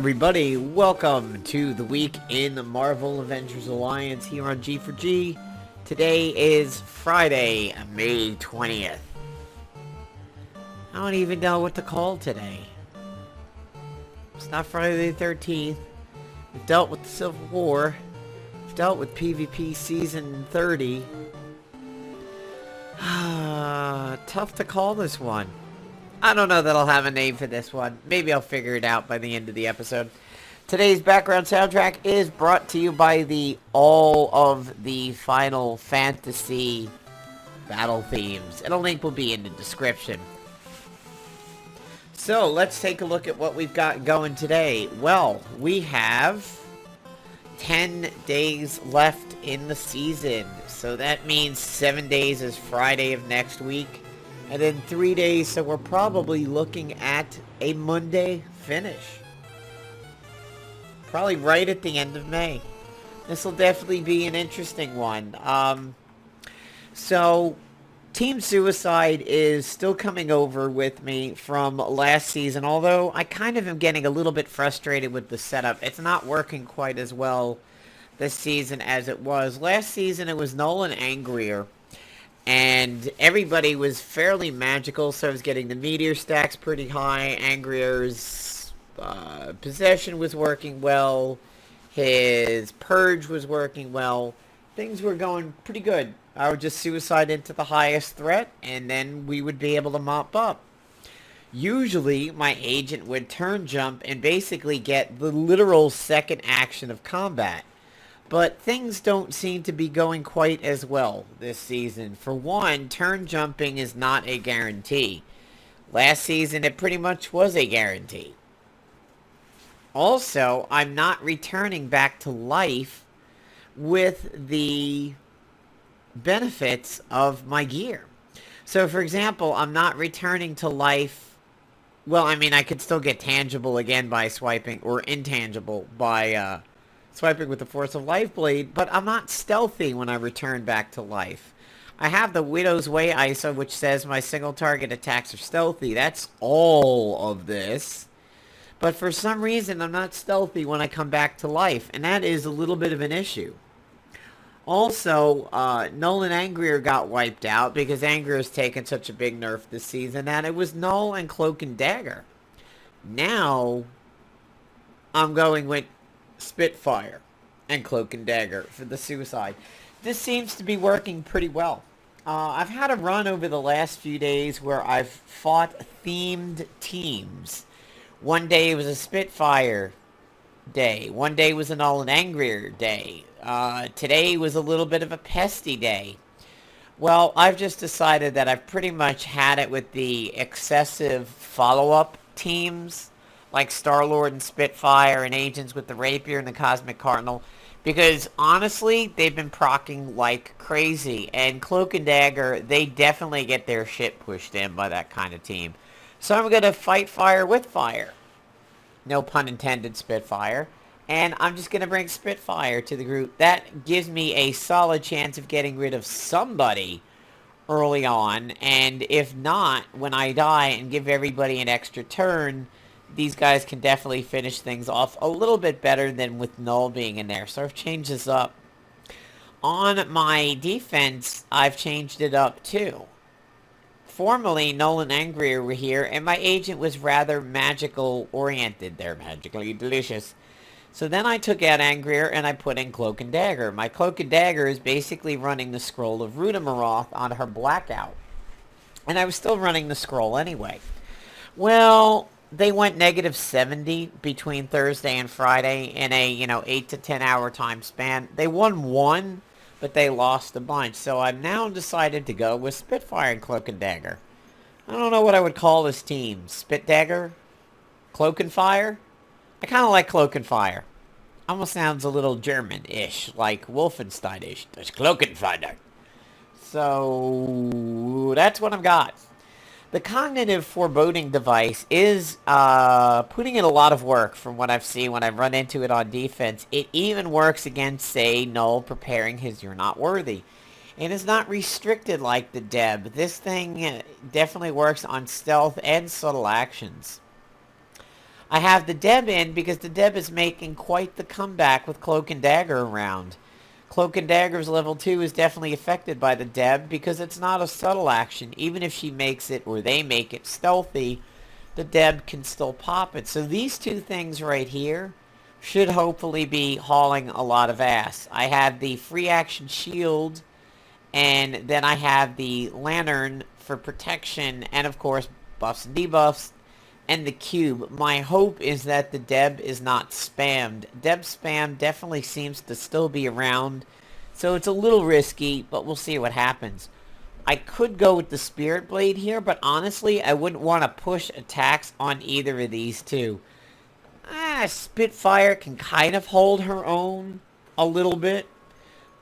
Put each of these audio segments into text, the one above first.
everybody, welcome to the week in the Marvel Avengers Alliance here on G4G. Today is Friday, May 20th. I don't even know what to call today. It's not Friday the 13th. We've dealt with the Civil War. We've dealt with PvP Season 30. Tough to call this one. I don't know that I'll have a name for this one. Maybe I'll figure it out by the end of the episode. Today's background soundtrack is brought to you by all of the Final Fantasy battle themes, and a link will be in the description. So, let's take a look at what we've got going today. Well, we have 10 days left in the season. So that means 7 days is Friday of next week. And then 3 days, so we're probably looking at a Monday finish. Probably right at the end of May. This will definitely be an interesting one. So, Team Suicide is still coming over with me from last season, although I kind of am getting a little bit frustrated with the setup. It's not working quite as well this season as it was. Last season, it was Null and Angrier. And everybody was fairly magical, so I was getting the meteor stacks pretty high. Angrier's possession was working well. His purge was working well. Things were going pretty good. I would just suicide into the highest threat, and then we would be able to mop up. Usually, my agent would turn jump and basically get the literal second action of combat. But things don't seem to be going quite as well this season. For one, turn jumping is not a guarantee. Last season, it pretty much was a guarantee. Also, I'm not returning back to life with the benefits of my gear. So, for example, I'm not returning to life. Well, I mean, I could still get tangible again by swiping, or intangible by swiping with the Force of Life Blade, but I'm not stealthy when I return back to life. I have the Widow's Way ISO, which says my single target attacks are stealthy. That's all of this. But for some reason, I'm not stealthy when I come back to life, and that is a little bit of an issue. Also, Null and Angrier got wiped out because Angrier has taken such a big nerf this season that it was Null and Cloak and Dagger. Now, I'm going with Spitfire and Cloak and Dagger for the Suicide. This seems to be working pretty well. I've had a run over the last few days where I've fought themed teams. One day it was a Spitfire day. One day was an Null and Angrier day. Today was a little bit of a pesty day. Well, I've just decided that I've pretty much had it with the excessive follow-up teams, like Star-Lord and Spitfire and Agents with the Rapier and the Cosmic Cardinal, because honestly, they've been proccing like crazy, and Cloak and Dagger, they definitely get their shit pushed in by that kind of team. So I'm going to fight fire with fire. No pun intended, Spitfire. And I'm just going to bring Spitfire to the group. That gives me a solid chance of getting rid of somebody early on, and if not, when I die and give everybody an extra turn, these guys can definitely finish things off a little bit better than with Null being in there. So I've changed this up. On my defense, I've changed it up too. Formerly, Null and Angrier were here, and my agent was rather magical oriented. They're magically delicious. So then I took out Angrier and I put in Cloak and Dagger. My Cloak and Dagger is basically running the scroll of Rudamaroth on her Blackout. And I was still running the scroll anyway. Well, they went negative 70 between Thursday and Friday in a, 8 to 10 hour time span. They won one, but they lost a bunch. So I've now decided to go with Spitfire and Cloak and Dagger. I don't know what I would call this team. Spit Dagger? Cloak and Fire? I kind of like Cloak and Fire. Almost sounds a little German-ish, like Wolfenstein-ish. That's Cloak and Fire. So, that's what I've got. The cognitive foreboding device is putting in a lot of work from what I've seen when I've run into it on defense. It even works against, say, Null preparing his You're Not Worthy. And it's not restricted like the Deb. This thing definitely works on stealth and subtle actions. I have the Deb in because the Deb is making quite the comeback with Cloak and Dagger around. Cloak and Dagger's level 2 is definitely affected by the Deb because it's not a subtle action. Even if she makes it, or they make it stealthy, the Deb can still pop it. So these two things right here should hopefully be hauling a lot of ass. I have the free action shield, and then I have the lantern for protection, and of course buffs and debuffs, and the cube. My hope is that the Deb is not spammed. Deb spam definitely seems to still be around, so it's a little risky, but we'll see what happens. I could go with the Spirit Blade here, but honestly, I wouldn't want to push attacks on either of these two. Spitfire can kind of hold her own a little bit,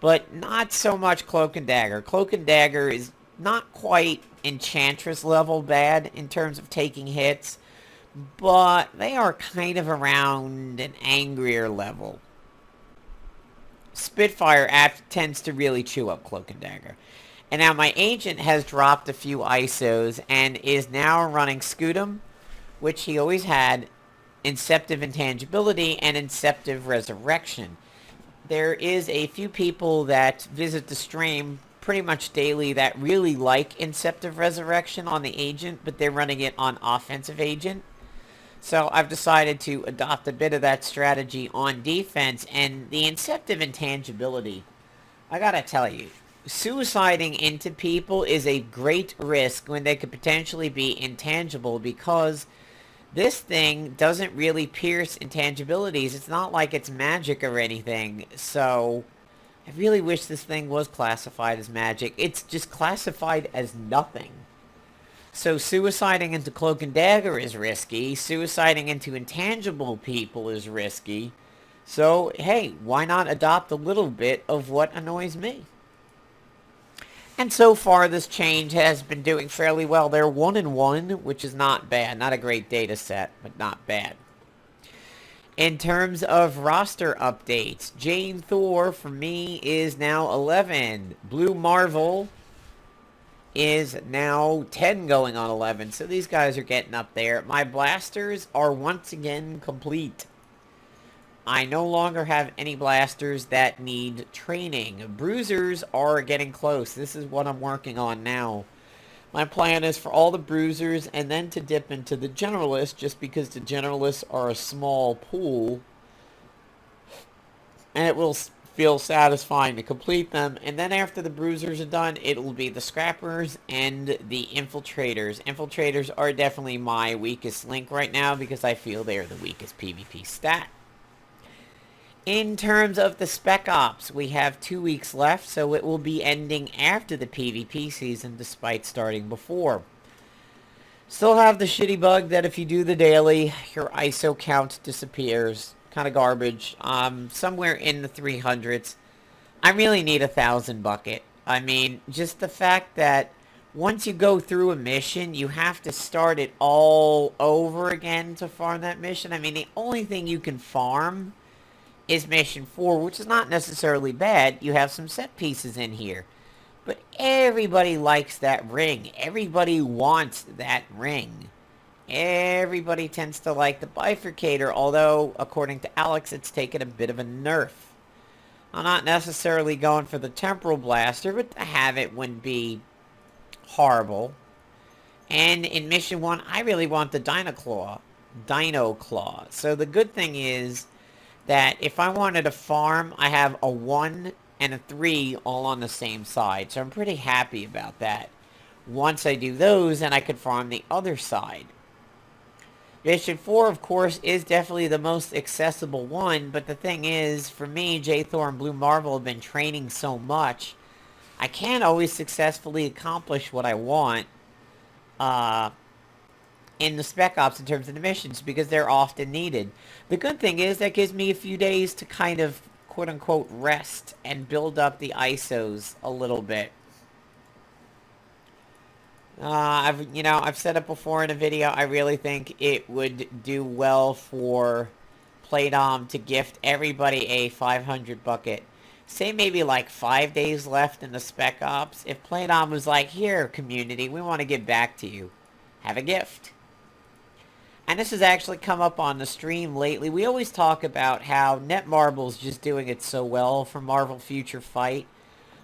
but not so much Cloak and Dagger. Cloak and Dagger is not quite Enchantress level bad in terms of taking hits, but they are kind of around an angrier level. Spitfire tends to really chew up Cloak and Dagger. And now my agent has dropped a few ISOs and is now running Scutum, which he always had, Inceptive Intangibility, and Inceptive Resurrection. There is a few people that visit the stream pretty much daily that really like Inceptive Resurrection on the agent, but they're running it on offensive agent. So I've decided to adopt a bit of that strategy on defense, and the Inceptive Intangibility, I gotta tell you, suiciding into people is a great risk when they could potentially be intangible, because this thing doesn't really pierce intangibilities. It's not like it's magic or anything, so I really wish this thing was classified as magic. It's just classified as nothing. So suiciding into Cloak and Dagger is risky. Suiciding into intangible people is risky. So, hey, why not adopt a little bit of what annoys me? And so far, this change has been doing fairly well. They're 1-1, which is not bad. Not a great data set, but not bad. In terms of roster updates, Jthor for me is now 11. Blue Marvel is now 10 going on 11. So these guys are getting up there. My blasters are once again complete. I no longer have any blasters that need training. Bruisers are getting close. This is what I'm working on now. My plan is for all the bruisers and then to dip into the generalists, just because the generalists are a small pool. And it will feel satisfying to complete them. And then after the bruisers are done, it will be the scrappers and the infiltrators. Infiltrators are definitely my weakest link right now because I feel they are the weakest PvP stat. In terms of the spec ops, we have 2 weeks left, so it will be ending after the PvP season despite starting before. Still have the shitty bug that if you do the daily, your ISO count disappears. Kind of garbage. Somewhere in the 300s. I really need 1,000 bucket. I mean, just the fact that once you go through a mission, you have to start it all over again to farm that mission. I mean, the only thing you can farm is mission 4, which is not necessarily bad. You have some set pieces in here. But everybody likes that ring. Everybody wants that ring. Everybody tends to like the bifurcator, although, according to Alex, it's taken a bit of a nerf. I'm not necessarily going for the temporal blaster, but to have it wouldn't be horrible. And in mission 1, I really want the dino claw. So the good thing is that if I wanted to farm, I have a 1 and a 3 all on the same side. So I'm pretty happy about that. Once I do those, then I could farm the other side. Mission 4, of course, is definitely the most accessible one, but the thing is, for me, Jthor and Blue Marvel have been training so much, I can't always successfully accomplish what I want in the spec ops in terms of the missions, because they're often needed. The good thing is, that gives me a few days to kind of, quote-unquote, rest and build up the ISOs a little bit. I've said it before in a video, I really think it would do well for Playdom to gift everybody a 500 bucket. Say maybe like 5 days left in the spec ops. If Playdom was like, here, community, we want to give back to you. Have a gift. and this has actually come up on the stream lately. We always talk about how Netmarble's just doing it so well for Marvel Future Fight.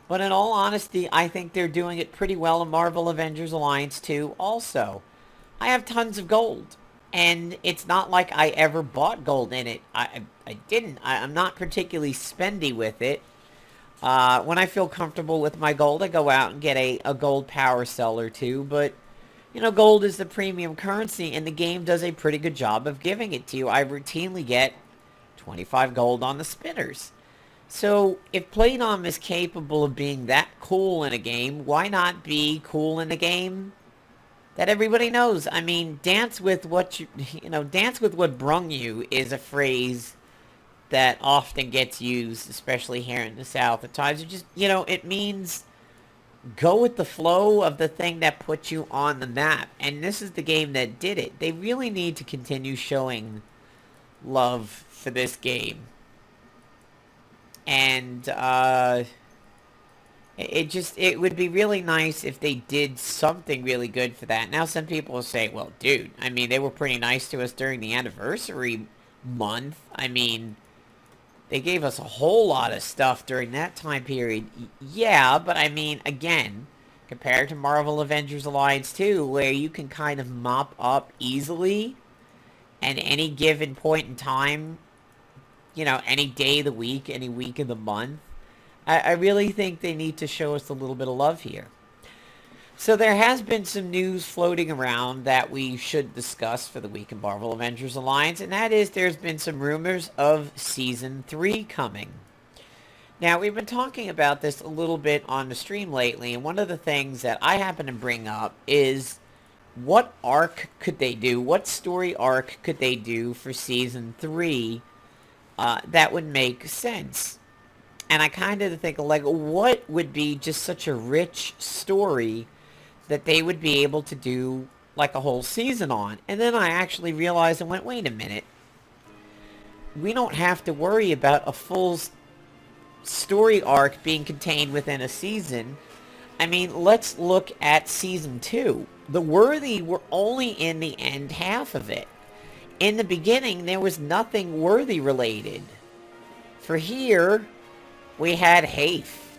But in all honesty, I think they're doing it pretty well in Marvel Avengers Alliance 2 also. I have tons of gold. And it's not like I ever bought gold in it. I didn't. I'm not particularly spendy with it. When I feel comfortable with my gold, I go out and get a gold power cell or two. But, you know, gold is the premium currency, and the game does a pretty good job of giving it to you. I routinely get 25 gold on the spinners. So, if Playdom is capable of being that cool in a game, why not be cool in a game that everybody knows? I mean, dance with what dance with what brung you is a phrase that often gets used, especially here in the South at times. It just, it means go with the flow of the thing that puts you on the map. And this is the game that did it. They really need to continue showing love for this game. And, it would be really nice if they did something really good for that. Now, some people will say, well, dude, I mean, they were pretty nice to us during the anniversary month. I mean, they gave us a whole lot of stuff during that time period. Yeah, but I mean, again, compared to Marvel Avengers Alliance 2, where you can kind of mop up easily at any given point in time, any day of the week, any week of the month, I really think they need to show us a little bit of love here. So there has been some news floating around that we should discuss for the week in Marvel Avengers Alliance, and that is there's been some rumors of Season 3 coming. Now, we've been talking about this a little bit on the stream lately, and one of the things that I happen to bring up is what arc could they do? What story arc could they do for Season 3 that would make sense? And I kind of think, like, what would be just such a rich story that they would be able to do, like, a whole season on? And then I actually realized and went, wait a minute. We don't have to worry about a full story arc being contained within a season. I mean, let's look at Season 2. The Worthy were only in the end half of it. In the beginning, there was nothing Worthy related. For here, we had Hafe.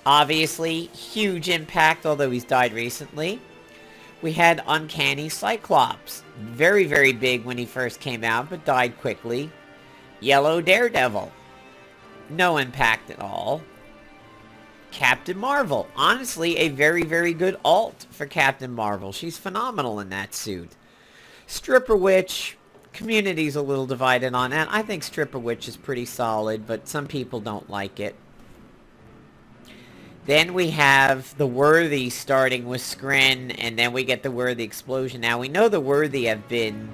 Obviously, huge impact, although he's died recently. We had Uncanny Cyclops. Very, very big when he first came out, but died quickly. Yellow Daredevil. No impact at all. Captain Marvel. Honestly, a very, very good alt for Captain Marvel. She's phenomenal in that suit. Stripper Witch. Community's a little divided on that. I think Stripper Witch is pretty solid, but some people don't like it. Then we have the Worthy starting with Skrin, and then we get the Worthy Explosion. Now, we know the Worthy have been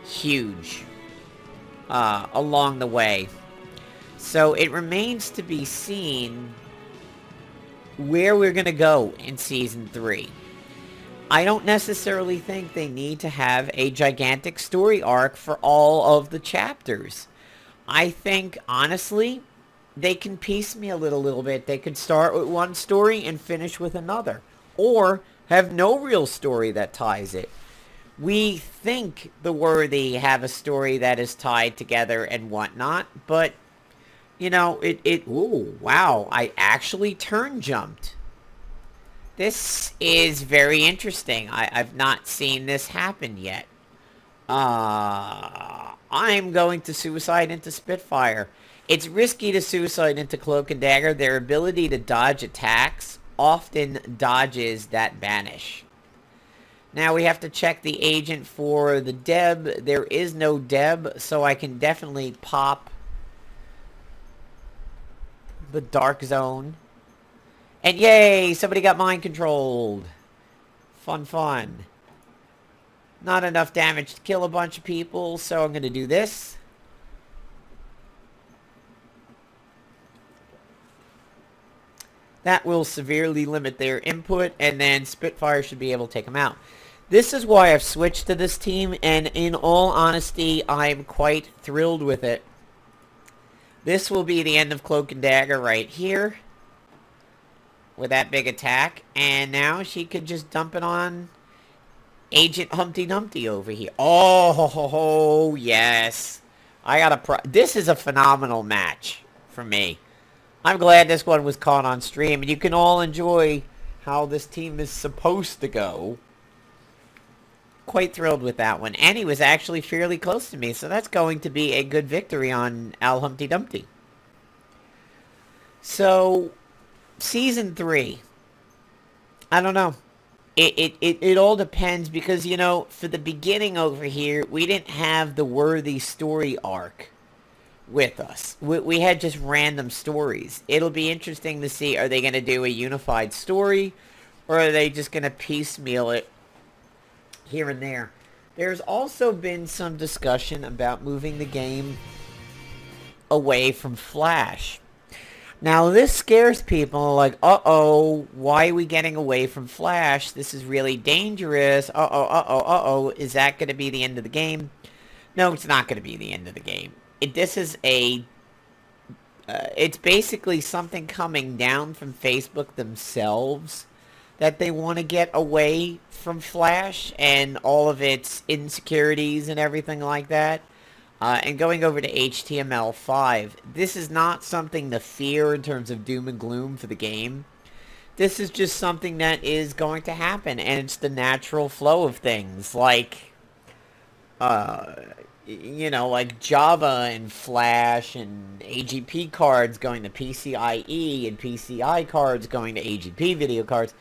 huge along the way. So it remains to be seen where we're going to go in Season 3. I don't necessarily think they need to have a gigantic story arc for all of the chapters. I think, honestly, they can piecemeal it a little bit. They could start with one story and finish with another. Or have no real story that ties it. We think the Worthy have a story that is tied together and whatnot, but, ooh, wow, I actually turn jumped. This is very interesting. I've not seen this happen yet. I'm going to suicide into Spitfire. It's risky to suicide into Cloak and Dagger. Their ability to dodge attacks often dodges that banish. Now we have to check the agent for the Deb. There is no Deb, so I can definitely pop the Dark Zone. And yay, somebody got mind controlled. Fun, fun. Not enough damage to kill a bunch of people, so I'm going to do this. That will severely limit their input, and then Spitfire should be able to take them out. This is why I've switched to this team, and in all honesty, I'm quite thrilled with it. This will be the end of Cloak and Dagger right here. With that big attack, and now she could just dump it on Agent Humpty Dumpty over here. Oh, yes. I got this is a phenomenal match for me. I'm glad this one was caught on stream, and you can all enjoy how this team is supposed to go. Quite thrilled with that one. And he was actually fairly close to me, so that's going to be a good victory on Al Humpty Dumpty. So, Season 3. I don't know. It all depends because, you know, for the beginning over here, we didn't have the worthy story arc with us. We had just random stories. It'll be interesting to see, are they going to do a unified story, or are they just going to piecemeal it here and there? There's also been some discussion about moving the game away from Flash. Now, this scares people, like, uh-oh, why are we getting away from Flash? This is really dangerous. Uh-oh, is that going to be the end of the game? No, it's not going to be the end of the game. This is it's basically something coming down from Facebook themselves that they want to get away from Flash and all of its insecurities and everything like that. And going over to HTML5, this is not something to fear in terms of doom and gloom for the game. This is just something that is going to happen, and it's the natural flow of things, like, you know, like Java and Flash and AGP cards going to PCIe and PCI cards going to AGP video cards.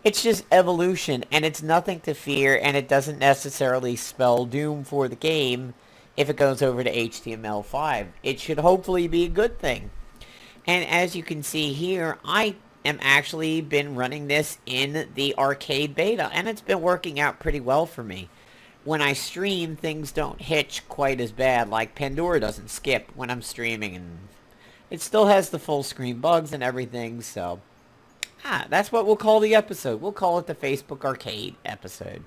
It's just evolution, and it's nothing to fear, and it doesn't necessarily spell doom for the game. If it goes over to HTML5, it should hopefully be a good thing. And as you can see here, I am actually been running this in the arcade beta, and it's been working out pretty well for me. When I stream, things don't hitch quite as bad, like Pandora doesn't skip when I'm streaming, and it still has the full screen bugs and everything, so that's what we'll call the episode. We'll call it the Facebook Arcade episode.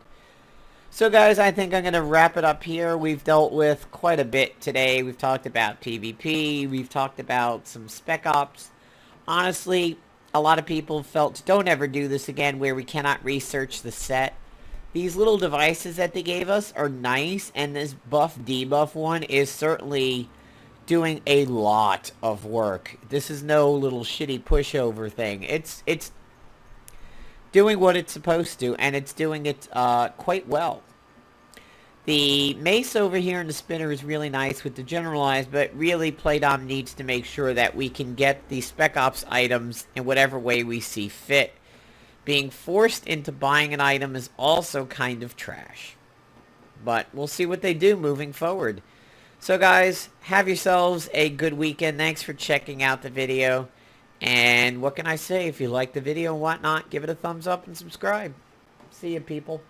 So guys, I think I'm going to wrap it up here. We've dealt with quite a bit today. We've talked about PvP. We've talked about some spec ops. Honestly, a lot of people felt, don't ever do this again where we cannot research the set. These little devices that they gave us are nice, and this buff debuff one is certainly doing a lot of work. This is no little shitty pushover thing. It's doing what it's supposed to, and it's doing it quite well. The mace over here in the spinner is really nice with the generalized, but really Playdom needs to make sure that we can get the Spec Ops items in whatever way we see fit. Being forced into buying an item is also kind of trash. But we'll see what they do moving forward. So guys, have yourselves a good weekend. Thanks for checking out the video. And what can I say? If you like the video and whatnot, give it a thumbs up and subscribe. See you, people.